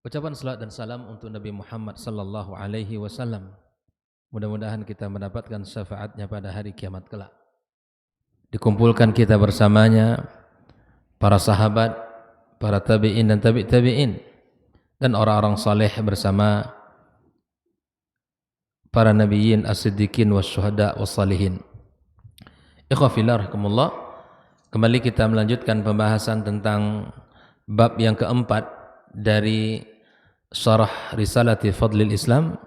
Ucapan salat dan salam untuk Nabi Muhammad sallallahu alaihi wasallam. Mudah-mudahan kita mendapatkan syafaatnya pada hari kiamat kelak. Dikumpulkan kita bersamanya para sahabat, para tabi'in dan tabi'in dan orang-orang saleh bersama para nabiyyin, as-siddiqin, wasyuhada, wassalihin. Ikhwah fillah rahimakumullah. Kembali kita melanjutkan pembahasan tentang bab yang keempat dari syarah Risalati Fadlil Islam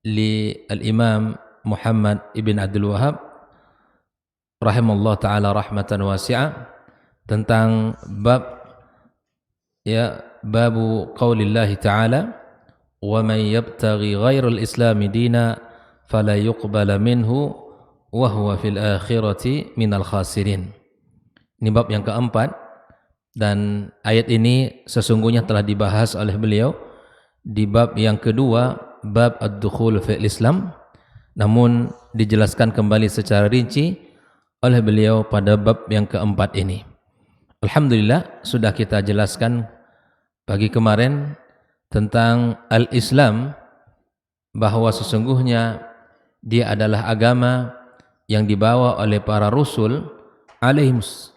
li al-Imam Muhammad ibn Abdul Wahhab rahimallahu taala rahmatan wasi'ah, tentang babu qaulillahi ta'ala wa man yabtaghi ghairal islami dina fala yuqbala minhu wa huwa fil akhirati minal khasirin. Ini bab yang keempat, dan ayat ini sesungguhnya telah dibahas oleh beliau di bab yang kedua, bab ad-dukhul fil Islam, namun dijelaskan kembali secara rinci oleh beliau pada bab yang keempat ini. Alhamdulillah, sudah kita jelaskan pagi kemarin tentang al-Islam, bahwa sesungguhnya dia adalah agama yang dibawa oleh para rasul alaihimus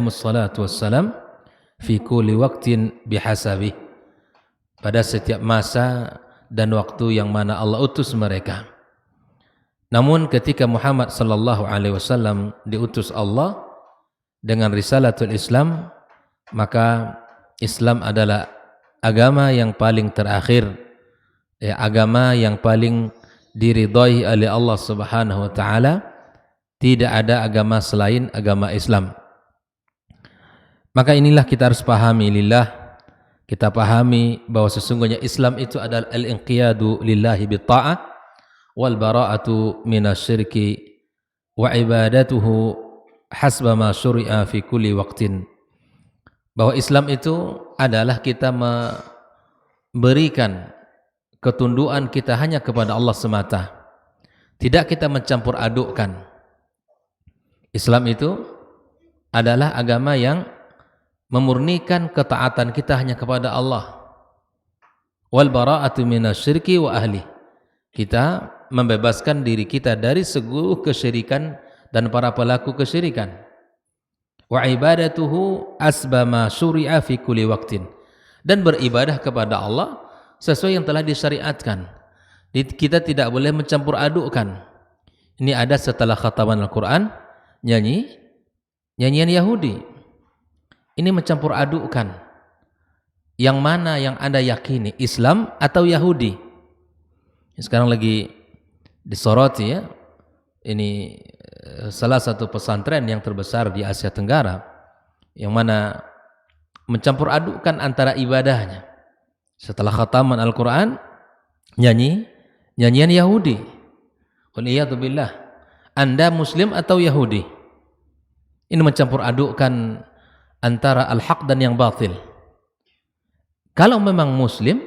salatu wassalam fi kulli waqtin bihasabih, pada setiap masa dan waktu yang mana Allah utus mereka. Namun ketika Muhammad sallallahu alaihi wasallam diutus Allah dengan risalatul Islam, maka Islam adalah agama yang paling terakhir, agama yang paling diridhai oleh Allah Subhanahu wa taala. Tidak ada agama selain agama Islam. Maka inilah kita harus pahami lillah. Kita pahami bahwa sesungguhnya Islam itu adalah al-inqiyadu lillahi bitta'ah wal bara'atu minasyirki wa ibadatuhu hasba ma syuri'a fi kulli waqtin. Bahwa Islam itu adalah kita memberikan ketundukan kita hanya kepada Allah semata. Tidak kita mencampur adukkan. Islam itu adalah agama yang memurnikan ketaatan kita hanya kepada Allah. Wal bara'atu minasyirki wa ahli. Kita membebaskan diri kita dari seluruh kesyirikan dan para pelaku kesyirikan. Wa ibadatuhu asba ma syuri'a fi kulli waqtin. Dan beribadah kepada Allah sesuai yang telah disyariatkan. Kita tidak boleh mencampur adukkan. Ini ada setelah khataman Al-Quran, nyanyian Yahudi. Ini mencampur adukkan. Yang mana yang Anda yakini, Islam atau Yahudi? Sekarang lagi disoroti ya. Ini salah satu pesantren yang terbesar di Asia Tenggara, yang mana mencampur adukkan antara ibadahnya. Setelah khataman Al-Quran, nyanyian Yahudi. Waliyadzubillah. Anda Muslim atau Yahudi? Ini mencampur adukkan antara al-haq dan yang batil. Kalau memang Muslim,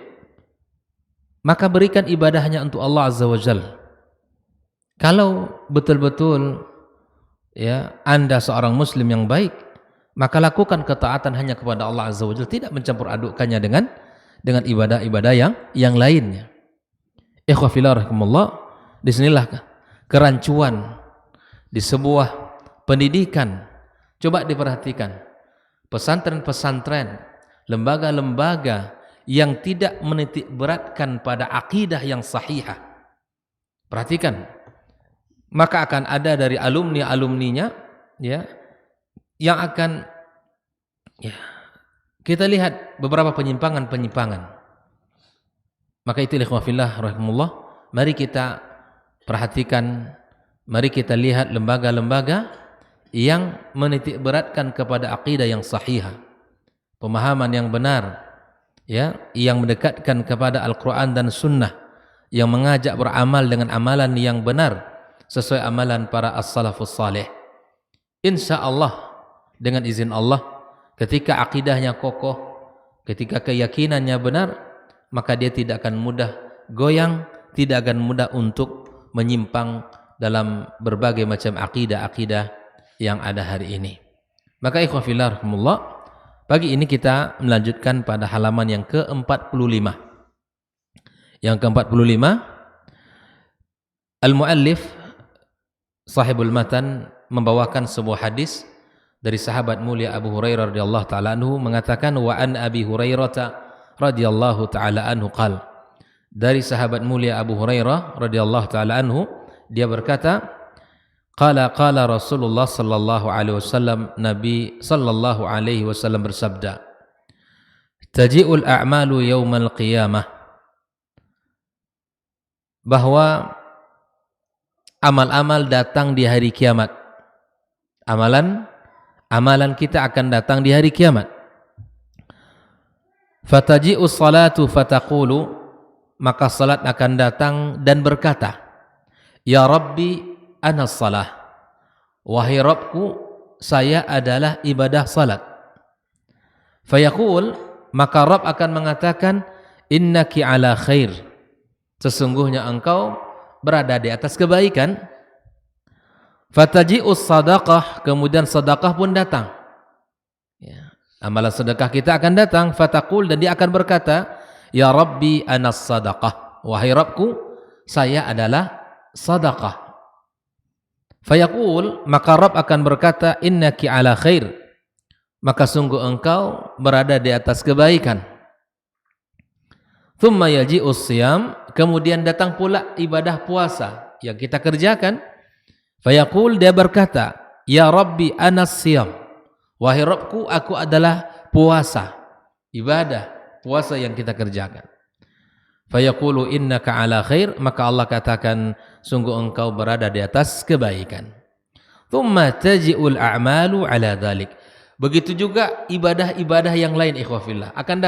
maka berikan ibadahnya untuk Allah Azza wa Jalla. Kalau betul-betul Anda seorang Muslim yang baik, maka lakukan ketaatan hanya kepada Allah Azza wa Jalla, tidak mencampur adukkannya dengan ibadah-ibadah yang lainnya. Ikhwah fillah rahimakumullah, disinilah kerancuan di sebuah pendidikan. Coba diperhatikan. Pesantren-pesantren, lembaga-lembaga yang tidak menitik beratkan pada akidah yang sahihah. Perhatikan, maka akan ada dari alumni-alumninya yang akan kita lihat beberapa penyimpangan-penyimpangan. Maka itu ikhwah fillah rahimahullah, mari kita perhatikan, mari kita lihat lembaga-lembaga yang menitik beratkan kepada akidah yang sahihah, pemahaman yang benar, yang mendekatkan kepada Al-Quran dan Sunnah, yang mengajak beramal dengan amalan yang benar sesuai amalan para as-salafus salih. Insya Allah, dengan izin Allah, ketika akidahnya kokoh, ketika keyakinannya benar, maka dia tidak akan mudah goyang, tidak akan mudah untuk menyimpang dalam berbagai macam akidah-akidah yang ada hari ini. Maka ikhwah fillah rahimakumullah, Pagi ini kita melanjutkan pada halaman yang ke-45. Yang ke-45, Al-Muallif sahibul matan membawakan sebuah hadis dari sahabat mulia Abu Hurairah radhiyallahu taala anhu mengatakan, wa an Abi Hurairah radhiyallahu taala anhu qala, dari sahabat mulia Abu Hurairah radhiyallahu taala anhu dia berkata, qala Rasulullah sallallahu alaihi wasallam, Nabi sallallahu alaihi wasallam bersabda, taji'ul a'malu yaumal qiyamah, bahwa amal-amal datang di hari kiamat. Amalan kita akan datang di hari kiamat. Fataji'us salatu fataqulu, maka salat akan datang dan berkata, ya Rabbi anas salah, wahai Rabbku, saya adalah ibadah salat. Fayaqul, maka Rabb akan mengatakan, innaki ala khair, sesungguhnya engkau berada di atas kebaikan. Fataji'us sadaqah, kemudian sedekah pun datang. Ya, amalan sedekah kita akan datang. Fataqul, dan dia akan berkata, ya Rabbi anas sadaqah, wahai Rabbku, saya adalah sadaqah. Fayaqul, maka Rabb akan berkata, innaki ala khair, maka sungguh engkau berada di atas kebaikan. Thumma yaji'us siyam, kemudian datang pula ibadah puasa yang kita kerjakan. Fayaqul, dia berkata, ya Rabbi anas siyam, wahai Rabbku, aku adalah puasa, ibadah puasa yang kita kerjakan. Fayaqulu innaka ala khair, maka Allah katakan, sungguh engkau berada di atas kebaikan. Thumma taji'ul a'malu ala dhalik, begitu juga ibadah-ibadah yang lain ikhwafillah akan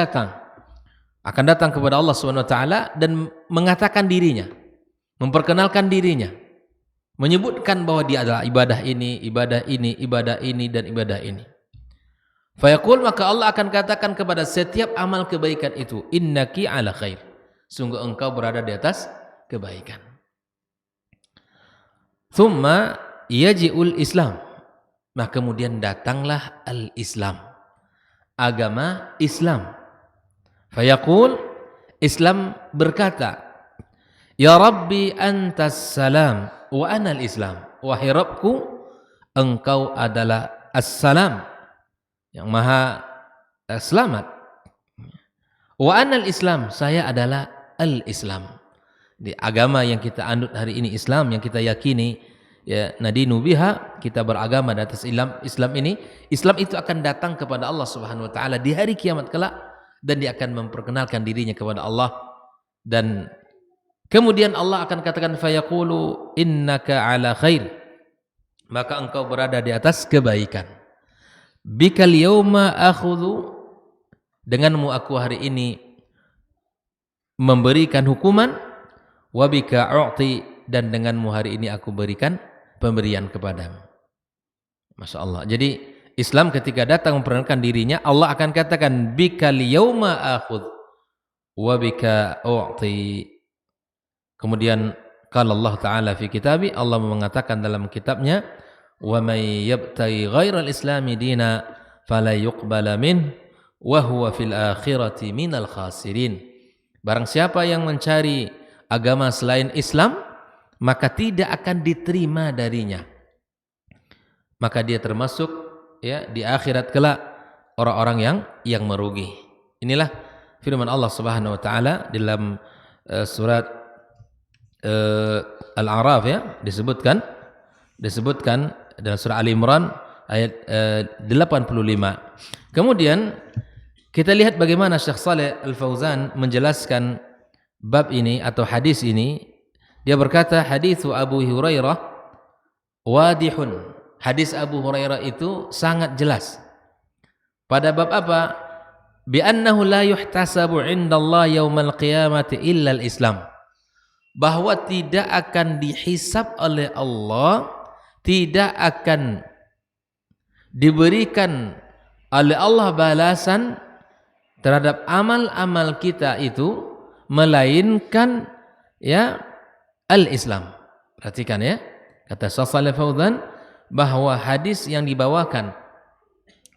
datang kepada Allah Subhanahu wa taala dan mengatakan dirinya, memperkenalkan dirinya, menyebutkan bahwa dia adalah ibadah ini, ibadah ini, ibadah ini, dan ibadah ini. Fayaqul, maka Allah akan katakan kepada setiap amal kebaikan itu, innaki ala khair, sungguh engkau berada di atas kebaikan. Thumma yaji'ul Islam, maka kemudian datanglah al-Islam, agama Islam. Fayaqul, Islam berkata, ya Rabbi antas salam wa anal Islam, wahai Rabbku, engkau adalah as-salam, yang maha selamat. Wa anal Islam, saya adalah al-Islam. Di agama yang kita anut hari ini, Islam yang kita yakini, ya nadinu biha, kita beragama di atas Islam ini. Islam itu akan datang kepada Allah Subhanahu wa taala di hari kiamat kelak, dan dia akan memperkenalkan dirinya kepada Allah, dan kemudian Allah akan katakan, fayaqulu innaka ala khair, maka engkau berada di atas kebaikan. Bikal yauma akhudhu, denganmu aku hari ini memberikan hukuman, wa bika u'ti, dan denganmu hari ini aku berikan pemberian kepadamu. Masya Allah. Jadi Islam ketika datang memperkenalkan dirinya, Allah akan katakan, bikal yauma akhudh wa bika u'ti. Kemudian qala Allah Ta'ala fi kitabi, Allah mengatakan dalam kitabnya, wa may yabtaghi ghairal islami dina fala yuqbala min wa huwa fil akhirati minal khasirin. Barang siapa yang mencari agama selain Islam, maka tidak akan diterima darinya, maka dia termasuk ya di akhirat kelak orang-orang yang merugi. Inilah firman Allah Subhanahu wa taala dalam surat Al-A'raf, ya, disebutkan dalam surah Ali Imran ayat 85. Kemudian kita lihat bagaimana Syekh Shalih Al-Fauzan menjelaskan bab ini atau hadis ini. Dia berkata, haditsu Abu Hurairah wadihun, hadis Abu Hurairah itu sangat jelas. Pada bab apa? Bi annahu la yuhtasabu 'indallah yaumal qiyamati illa al-Islam, bahwa tidak akan dihisab oleh Allah, tidak akan diberikan oleh Allah balasan terhadap amal-amal kita itu melainkan ya al-Islam. Perhatikan ya, kata Syekh Shalih Fauzan bahwa hadis yang dibawakan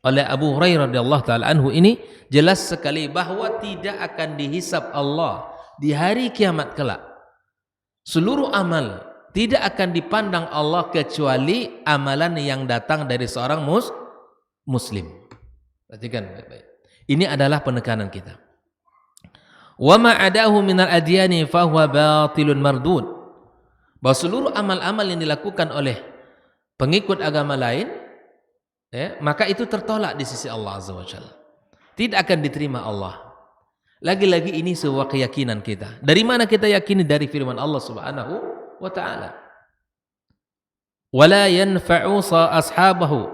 oleh Abu Hurairah radhiyallahu taala anhu ini jelas sekali bahwa tidak akan dihisab Allah di hari kiamat kelak. Seluruh amal tidak akan dipandang Allah kecuali amalan yang datang dari seorang muslim. Perhatikan baik-baik. Ini adalah penekanan kita. Wa ma adahu minal adyani fa huwa batilun mardud. Bahwa seluruh amal-amal yang dilakukan oleh pengikut agama lain, maka itu tertolak di sisi Allah Azza wa Jalla. Tidak akan diterima Allah. Lagi-lagi ini sebuah keyakinan kita. Dari mana kita yakini? Dari firman Allah Subhanahu wa taala. Wala yanfa'u ashabahu.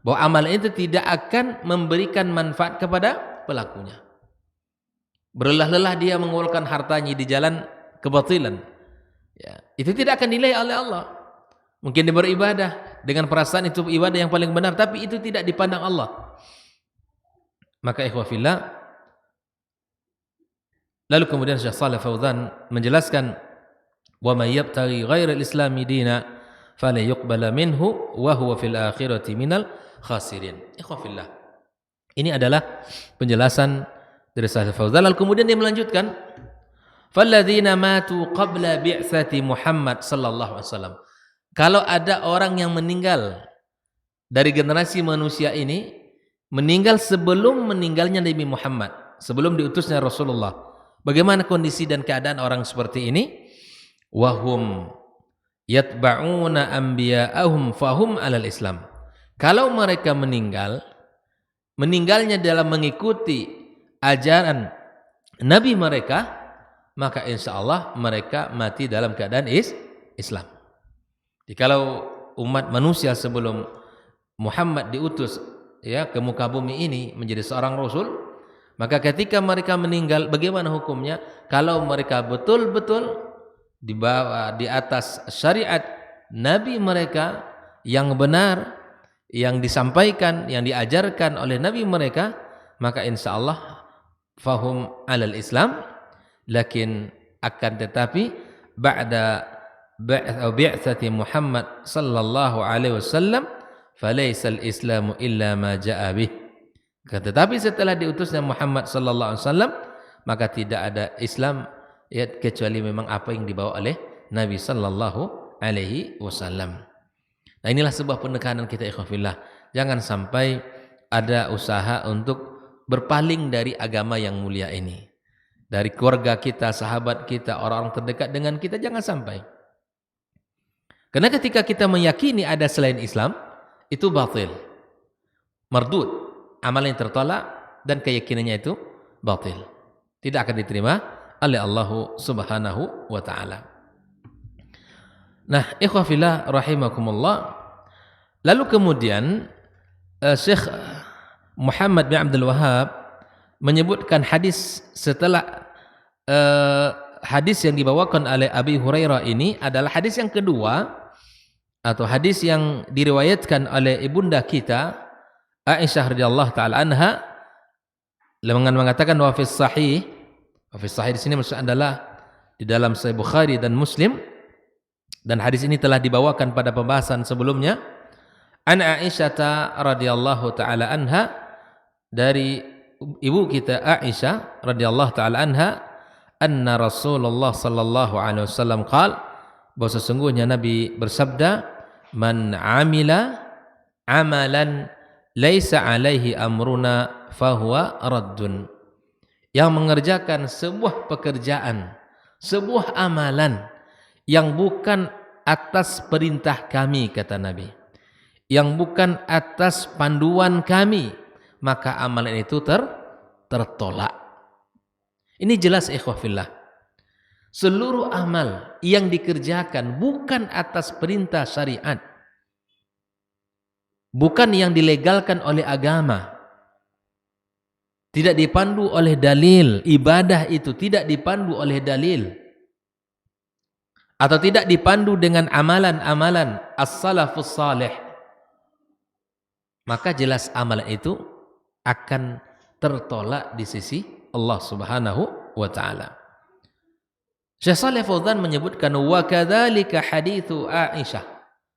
Bahwa amal itu tidak akan memberikan manfaat kepada pelakunya. Berlelah-lelah dia mengeluarkan hartanya di jalan kebatilan. Ya, itu tidak akan dinilai oleh Allah. Mungkin dia beribadah dengan perasaan itu ibadah yang paling benar, tapi itu tidak dipandang Allah. Maka ikhwah fillah, lalu kemudian Syekh Shalih Fauzan menjelaskan, wa may yabtaghi ghairal islami dina fala yuqbala minhu wa huwa fil akhirati minal khasirin. Ikhwah fillah, ini adalah penjelasan dari Syekh Fauzan. Lalu kemudian dia melanjutkan, falladzina matu qabla bi'tsati Muhammad sallallahu alaihi wasallam. Kalau ada orang yang meninggal dari generasi manusia ini, meninggal sebelum meninggalnya Nabi Muhammad, sebelum diutusnya Rasulullah. Bagaimana kondisi dan keadaan orang seperti ini? Wahum yatba'una anbiya'ahum fahum alal Islam. Kalau mereka meninggalnya dalam mengikuti ajaran Nabi mereka, maka insya Allah mereka mati dalam keadaan Islam. Jadi kalau umat manusia sebelum Muhammad diutus ke muka bumi ini menjadi seorang rasul, maka ketika mereka meninggal bagaimana hukumnya? Kalau mereka betul-betul dibawa di atas syariat Nabi mereka yang benar, yang disampaikan, yang diajarkan oleh Nabi mereka, maka insya Allah fahum alal Islam. Lakin akan tetapi ba'da bi'tsati Muhammad sallallahu alaihi wasallam falaysa al-islamu illa ma ja'a bih. Tetapi setelah diutusnya Muhammad sallallahu alaihi wasallam, maka tidak ada Islam kecuali memang apa yang dibawa oleh Nabi sallallahu alaihi wasallam. Nah, inilah sebuah penekanan kita ikhwah fillah. Jangan sampai ada usaha untuk berpaling dari agama yang mulia ini. Dari keluarga kita, sahabat kita, orang-orang terdekat dengan kita, jangan sampai. Karena ketika kita meyakini ada selain Islam, itu batil, mardud, amal yang tertolak, dan keyakinannya itu batil, tidak akan diterima oleh Allah Subhanahu wa taala. Nah, ikhwah fillah rahimakumullah. Lalu kemudian Syekh Muhammad bin Abdul Wahhab menyebutkan hadis setelah hadis yang dibawakan oleh Abi Hurairah ini adalah hadis yang kedua, atau hadis yang diriwayatkan oleh ibunda kita Aisyah radhiyallahu taala anha, dengan mengatakan wa fis sahih. Wa fis sahih di sini maksudnya adalah di dalam Sahih Bukhari dan Muslim, dan hadis ini telah dibawakan pada pembahasan sebelumnya. An Aisyah radhiyallahu taala anha, dari ibu kita Aisyah radhiyallahu taala anha, anna Rasulullah sallallahu alaihi wasallam qala, bahwa sesungguhnya Nabi bersabda, man amila amalan laisa alaihi amruna fahuwa raddun. Yang mengerjakan sebuah pekerjaan, sebuah amalan yang bukan atas perintah kami, kata Nabi, yang bukan atas panduan kami, maka amalan itu tertolak. Ini jelas ikhwah fillah. Seluruh amal yang dikerjakan bukan atas perintah syariat, bukan yang dilegalkan oleh agama, tidak dipandu oleh dalil, ibadah itu tidak dipandu oleh dalil, atau tidak dipandu dengan amalan-amalan as-salafus salih, maka jelas amalan itu akan tertolak di sisi Allah Subhanahu wa taala. Syekh Shalih Fauzan menyebutkan wa kadzalika haditsu Aisyah.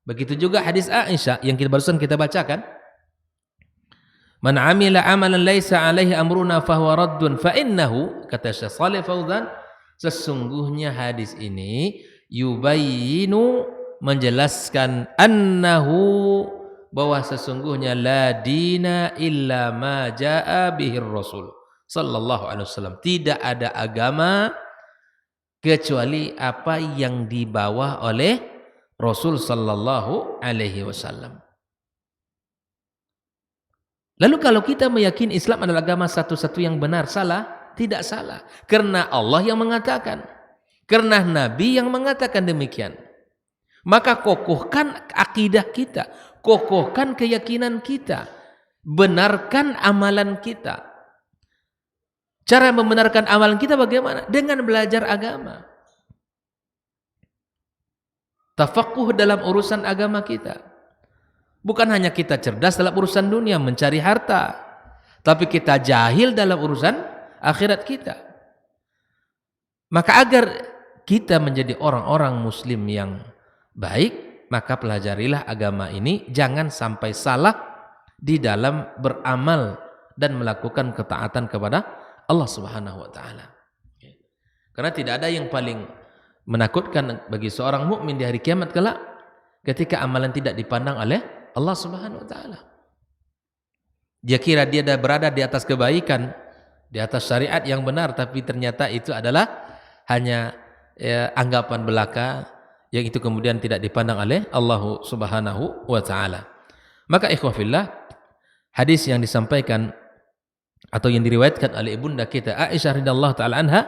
Begitu juga hadis Aisyah yang barusan kita bacakan. Man 'amila 'amalan laisa 'alaihi amruna fahuwa raddun fa innahu, kata Syekh Shalih Fauzan, sesungguhnya hadis ini yubayyinu, menjelaskan, annahu, bahwa sesungguhnya la dina illa ma jaa bihir rasul sallallahu alaihi wasallam, tidak ada agama kecuali apa yang dibawa oleh Rasul sallallahu alaihi wasallam. Lalu kalau kita meyakini Islam adalah agama satu-satu yang benar, salah? Tidak salah. Karena Allah yang mengatakan, karena Nabi yang mengatakan demikian. Maka kokohkan akidah kita, kokohkan keyakinan kita, benarkan amalan kita. Cara membenarkan amalan kita bagaimana? Dengan belajar agama. Tafaqquh dalam urusan agama kita. Bukan hanya kita cerdas dalam urusan dunia, mencari harta, tapi kita jahil dalam urusan akhirat kita. Maka agar kita menjadi orang-orang muslim yang baik, maka pelajarilah agama ini, jangan sampai salah di dalam beramal dan melakukan ketaatan kepada Allah Subhanahu wa taala. Karena tidak ada yang paling menakutkan bagi seorang mukmin di hari kiamat kelak ketika amalan tidak dipandang oleh Allah Subhanahu wa taala. Dia kira dia dah berada di atas kebaikan, di atas syariat yang benar, tapi ternyata itu adalah hanya anggapan belaka yang itu kemudian tidak dipandang oleh Allah Subhanahu wa taala. Maka ikhwah fillah, hadis yang disampaikan atau yang diriwayatkan oleh ibunda kita Aisyah radhiyallahu taala anha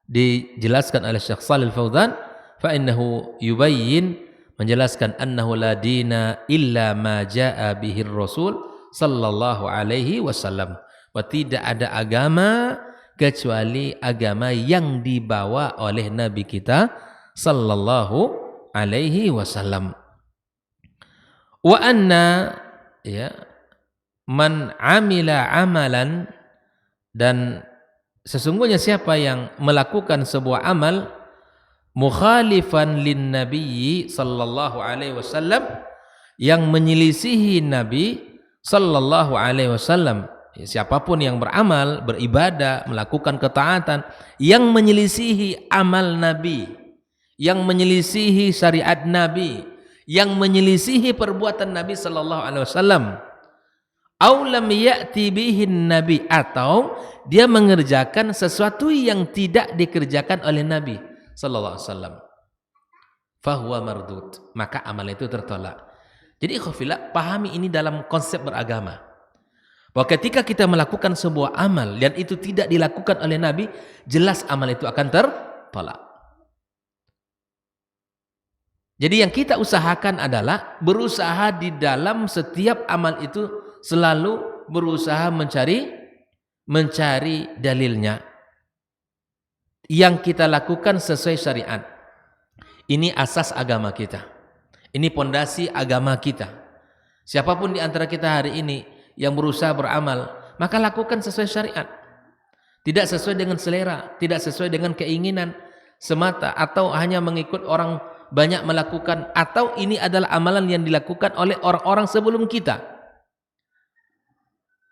dijelaskan oleh Syekh Shalih Fauzan, fa innahu yubayyin, menjelaskan, annahu la dina illa ma jaa bihir rasul sallallahu alaihi wasallam, bahwa tidak ada agama kecuali agama yang dibawa oleh Nabi kita sallallahu alaihi wasallam. Wa anna, ya, man amila amalan, dan sesungguhnya siapa yang melakukan sebuah amal mukhalifan lin nabiyyi sallallahu alaihi wasallam, yang menyelisihi Nabi sallallahu alaihi wasallam, siapapun yang beramal, beribadah, melakukan ketaatan yang menyelisihi amal Nabi, yang menyelisihi syariat Nabi, yang menyelisihi perbuatan Nabi sallallahu alaihi wasallam, aw lam ya'ti bihin nabi, atau dia mengerjakan sesuatu yang tidak dikerjakan oleh Nabi sallallahu alaihi wasallam, fahuwa mardud, maka amal itu tertolak. Jadi ikhwafillah, pahami ini dalam konsep beragama, bahwa ketika kita melakukan sebuah amal dan itu tidak dilakukan oleh Nabi, jelas amal itu akan tertolak. Jadi yang kita usahakan adalah berusaha di dalam setiap amal itu selalu berusaha mencari dalilnya, yang kita lakukan sesuai syariat. Ini asas agama kita, ini pondasi agama kita. Siapapun di antara kita hari ini yang berusaha beramal, maka lakukan sesuai syariat, tidak sesuai dengan selera, tidak sesuai dengan keinginan semata, atau hanya mengikut orang banyak melakukan, atau ini adalah amalan yang dilakukan oleh orang-orang sebelum kita.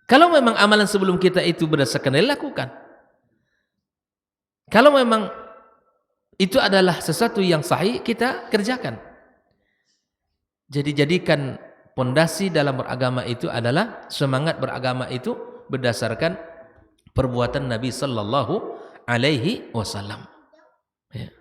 Kalau memang amalan sebelum kita itu berdasarkan dilakukan, kalau memang itu adalah sesuatu yang sahih, kita kerjakan. Jadi jadikan pondasi dalam beragama itu adalah semangat beragama itu berdasarkan perbuatan Nabi sallallahu alaihi wasallam. Ya.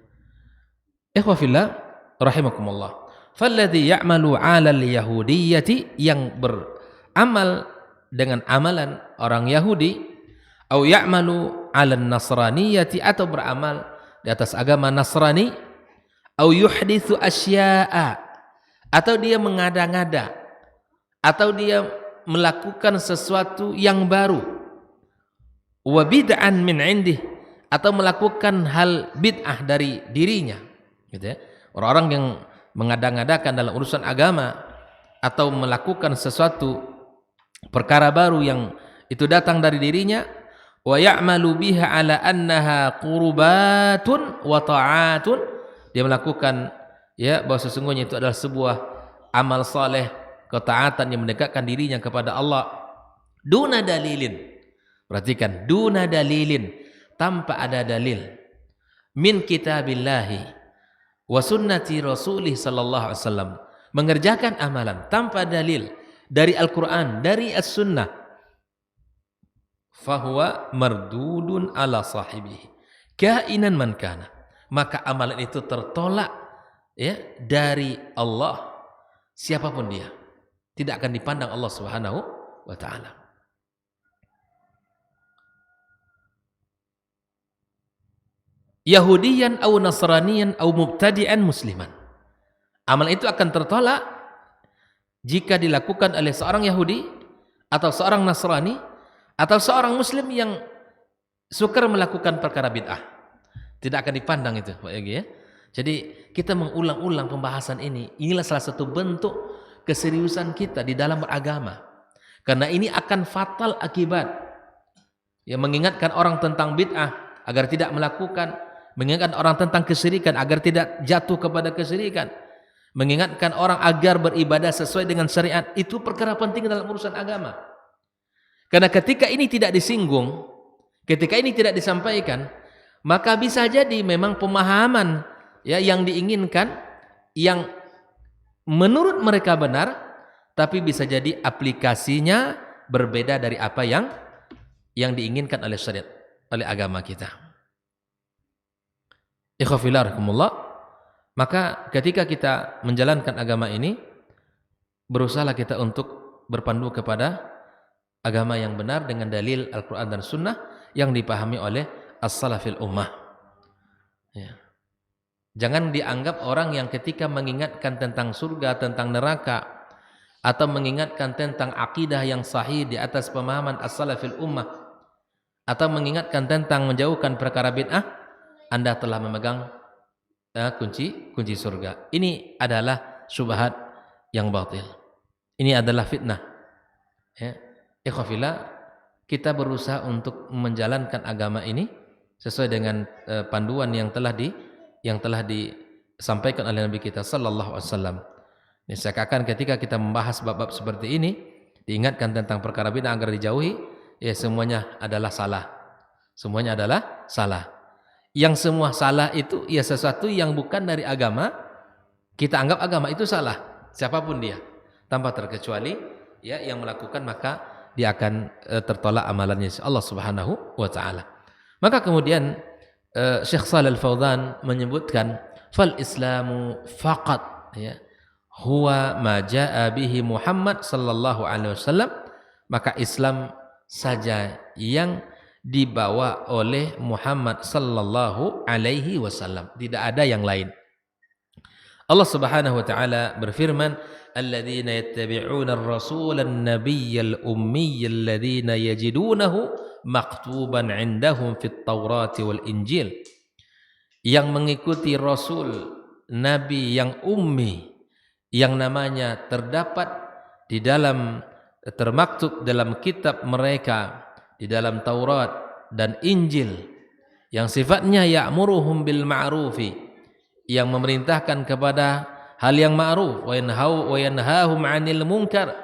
Ikhwah fillah rahimakumullah. Falladhi ya'malu 'alal yahudiyyati, yang beramal dengan amalan orang Yahudi, au ya'malu 'alan nasraniyati, atau beramal di atas agama Nasrani, au yuhditsu asya'a, atau dia mengada-ngada, atau dia melakukan sesuatu yang baru, wa bid'an min 'indih, atau melakukan hal bid'ah dari dirinya, gitu ya. Orang-orang yang mengada-ngadakan dalam urusan agama atau melakukan sesuatu perkara baru yang itu datang dari dirinya, wa ya'malu biha ala annaha qurbatun wa ta'atun, dia melakukan, ya, bahwa sesungguhnya itu adalah sebuah amal saleh, ketaatan yang mendekatkan dirinya kepada Allah, Duna dalilin. Perhatikan, duna dalilin, tanpa ada dalil. Min kitabillahi wa sunnati rasulih sallallahu alaihi wasallam. Mengerjakan amalan tanpa dalil dari Al-Quran, dari As-Sunnah, fahuwa mardudun ala sahibihi kainan man kana. Maka amalan itu tertolak ya dari Allah, siapapun dia. Tidak akan dipandang Allah Subhanahu wa taala. Yahudiyan au nasraniyan au mubtadi'an musliman. Amalan itu akan tertolak jika dilakukan oleh seorang Yahudi atau seorang Nasrani atau seorang Muslim yang sukar melakukan perkara bid'ah. Tidak akan dipandang itu, Pak Yogi ya. Jadi kita mengulang-ulang pembahasan ini. Inilah salah satu bentuk keseriusan kita di dalam beragama. Karena ini akan fatal akibat. Ya, mengingatkan orang tentang bid'ah agar tidak melakukan, mengingatkan orang tentang kesyirikan agar tidak jatuh kepada kesyirikan, mengingatkan orang agar beribadah sesuai dengan syariat. Itu perkara penting dalam urusan agama. Karena ketika ini tidak disinggung, ketika ini tidak disampaikan, maka bisa jadi memang pemahaman ya yang diinginkan, yang menurut mereka benar, tapi bisa jadi aplikasinya berbeda dari apa yang diinginkan oleh syariat, oleh agama kita. Ikhwafillah rahimakumullah. Maka ketika kita menjalankan agama ini, berusahalah kita untuk berpandu kepada agama yang benar dengan dalil Al-Quran dan Sunnah yang dipahami oleh as-salafil ummah. Ya. Jangan dianggap orang yang ketika mengingatkan tentang surga, tentang neraka, atau mengingatkan tentang akidah yang sahih di atas pemahaman as-salafil ummah, atau mengingatkan tentang menjauhkan perkara bid'ah, Anda telah memegang kunci surga. Ini adalah syubhat yang batil. Ini adalah fitnah. Ya. Ikhwafillah, kita berusaha untuk menjalankan agama ini sesuai dengan panduan yang telah disampaikan oleh Nabi kita sallallahu alaihi wasallam. Ini seakan ketika kita membahas bab-bab seperti ini, diingatkan tentang perkara bid'ah agar dijauhi, ya semuanya adalah salah. Semuanya adalah salah. Yang semua salah itu ya sesuatu yang bukan dari agama, kita anggap agama itu salah, siapapun dia, tanpa terkecuali ya yang melakukan, maka dia akan tertolak amalannya Allah Subhanahu wa taala. Maka kemudian Syekh Shalih Al-Fauzan menyebutkan fal islamu faqat ya huwa ma jaa bihi Muhammad sallallahu alaihi wasallam, maka Islam saja yang dibawa oleh Muhammad sallallahu alaihi wasallam, tidak ada yang lain. Allah Subhanahu wa taala berfirman, alladzina yattabi'una ar-rasula an-nabiyyal ummiyal ladzina yajidunahu maktuban 'indahum fit Taurati wal Injil. Yang mengikuti rasul nabi yang ummi, yang namanya terdapat di dalam, termaktub dalam kitab mereka, di dalam Taurat dan Injil, yang sifatnya ya'muruhum bil ma'rufi, yang memerintahkan kepada hal yang ma'ruf, wa yanhahum 'anil munkar,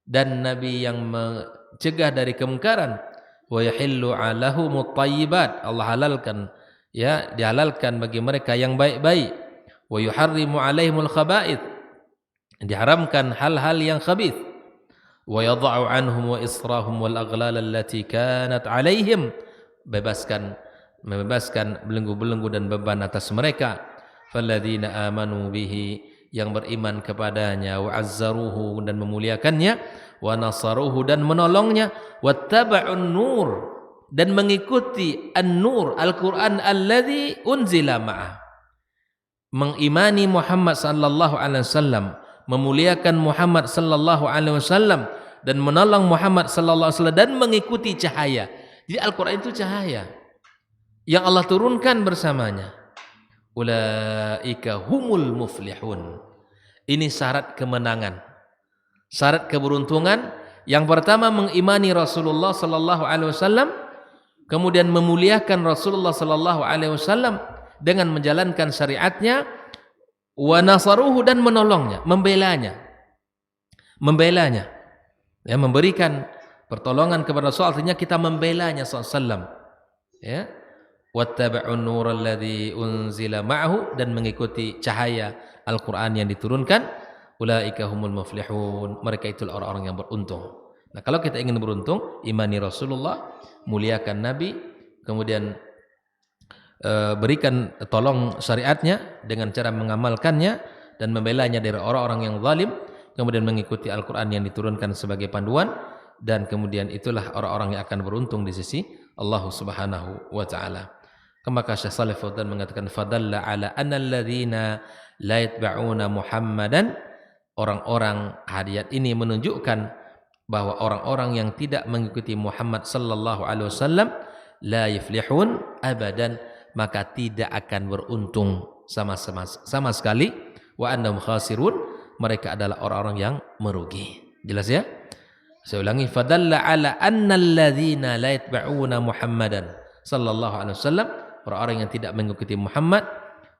dan nabi yang mencegah dari kemungkaran, wa yahillu 'alahumut thayyibat, Allah halalkan ya, dihalalkan bagi mereka yang baik-baik, wa yuharrimu 'alaihimul khaba'ith, diharamkan hal-hal yang khabith, wa yadha'u 'anhum wa israhum wal aghlal allati kanat 'alaihim, membebaskan belenggu-belenggu dan beban atas mereka. Falladzina amanu bihi, yang beriman kepadanya, wa azzaruhu, dan memuliakannya, wa nasaruhu, dan menolongnya, wattaba'un nur, dan mengikuti an-nur Al-Quran alladzi unzila ma'ah, mengimani Muhammad sallallahu alaihi wasallam, memuliakan Muhammad sallallahu alaihi wasallam, dan menolong Muhammad sallallahu alaihi wasallam, dan mengikuti cahaya. Jadi Al-Quran itu cahaya yang Allah turunkan bersamanya. Ulaika humul muflihun. Ini syarat kemenangan, syarat keberuntungan. Yang pertama, mengimani Rasulullah sallallahu alaihi wasallam, kemudian memuliakan Rasulullah sallallahu alaihi wasallam dengan menjalankan syariatnya, wa nasaruhu, dan menolongnya, membelanya, ya, memberikan Pertolongan kepada Rasul artinya kita membelanya SAW. Ya. Wattaba'un nural ladzi unzila ma'ahu, dan mengikuti cahaya Al-Qur'an yang diturunkan. Ulaika humul muflihun, mereka itu orang-orang yang beruntung. Nah, kalau kita ingin beruntung, imani Rasulullah, muliakan Nabi, kemudian berikan tolong syariatnya dengan cara mengamalkannya dan membelanya dari orang-orang yang zalim, kemudian mengikuti Al-Qur'an yang diturunkan sebagai panduan, dan kemudian itulah orang-orang yang akan beruntung di sisi Allah Subhanahu wa taala. Maka Syekh Shalih Fauzan mengatakan fadalla ala anna alladzina la yatba'una Muhammadan, orang-orang, hadis ini menunjukkan bahwa orang-orang yang tidak mengikuti Muhammad sallallahu alaihi wasallam la yuflihun abadan, maka tidak akan beruntung sama sekali. Wa annahum khasirun, mereka adalah orang-orang yang merugi. Jelas ya? Saya ulangi, fadalla ala annal ladzina la yatba'una Muhammadan sallallahu alaihi wasallam, orang-orang yang tidak mengikuti Muhammad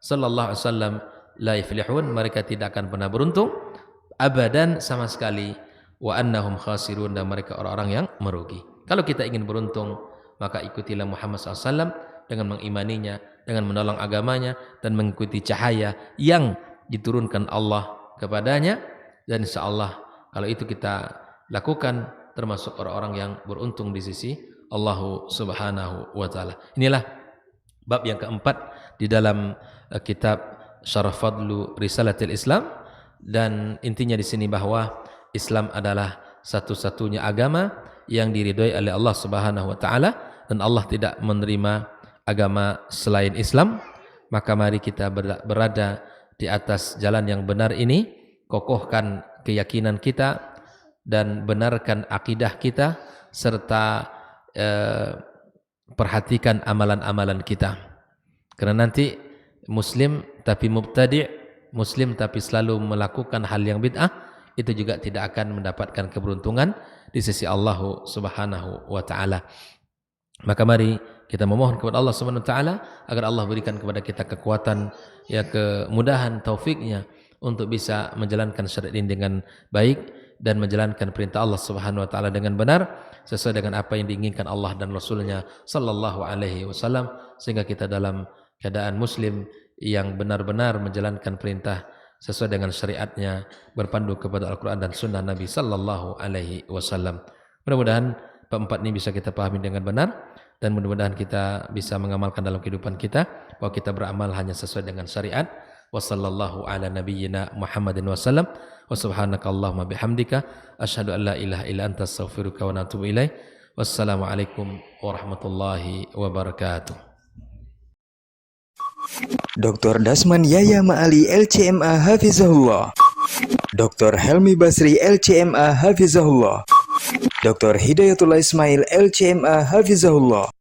sallallahu alaihi wasallam, la yuflihun, mereka tidak akan pernah beruntung abadan sama sekali. Wa annahum khasirun, dan mereka orang-orang yang merugi. Kalau kita ingin beruntung, maka ikutilah Muhammad SAW dengan mengimaninya, dengan menolong agamanya, dan mengikuti cahaya yang diturunkan Allah kepadanya. Dan insya Allah kalau itu kita lakukan, termasuk orang-orang yang beruntung di sisi Allah Subhanahu wa taala. Inilah bab yang keempat di dalam kitab Syarah Fadlu Risalatil Islam, dan intinya di sini bahwa Islam adalah satu-satunya agama yang diridhoi oleh Allah Subhanahu wa taala, dan Allah tidak menerima agama selain Islam. Maka mari kita berada di atas jalan yang benar ini, kokohkan keyakinan kita dan benarkan akidah kita, serta perhatikan amalan-amalan kita. Karena nanti muslim tapi mubtadi', muslim tapi selalu melakukan hal yang bid'ah, itu juga tidak akan mendapatkan keberuntungan di sisi Allah Subhanahu wa taala. Maka mari kita memohon kepada Allah Subhanahu wa taala agar Allah berikan kepada kita kekuatan, ya, kemudahan, taufiknya untuk bisa menjalankan syariat ini dengan baik dan menjalankan perintah Allah Subhanahu wa taala dengan benar sesuai dengan apa yang diinginkan Allah dan Rasulnya sallallahu alaihi wasallam, sehingga kita dalam keadaan muslim yang benar-benar menjalankan perintah sesuai dengan syariatnya, berpandu kepada Al-Quran dan Sunnah Nabi sallallahu alaihi wasallam. Mudah-mudahan keempat ini bisa kita pahami dengan benar, dan mudah-mudahan kita bisa mengamalkan dalam kehidupan kita, bahwa kita beramal hanya sesuai dengan syariat. Wa sallallahu ala nabiyyina Muhammadin wasallam. Wa subhanakallahumma bihamdika asyhadu an la ilaha illa anta astaghfiruka wa atubu ilaik. Wassalamualaikum warahmatullahi wabarakatuh. Dr. Dasman Yaya Ma'ali LCMA Hafizahullah, Dr. Helmi Basri LCMA Hafizahullah, Dr. Hidayatullah Ismail LCMA Hafizahullah.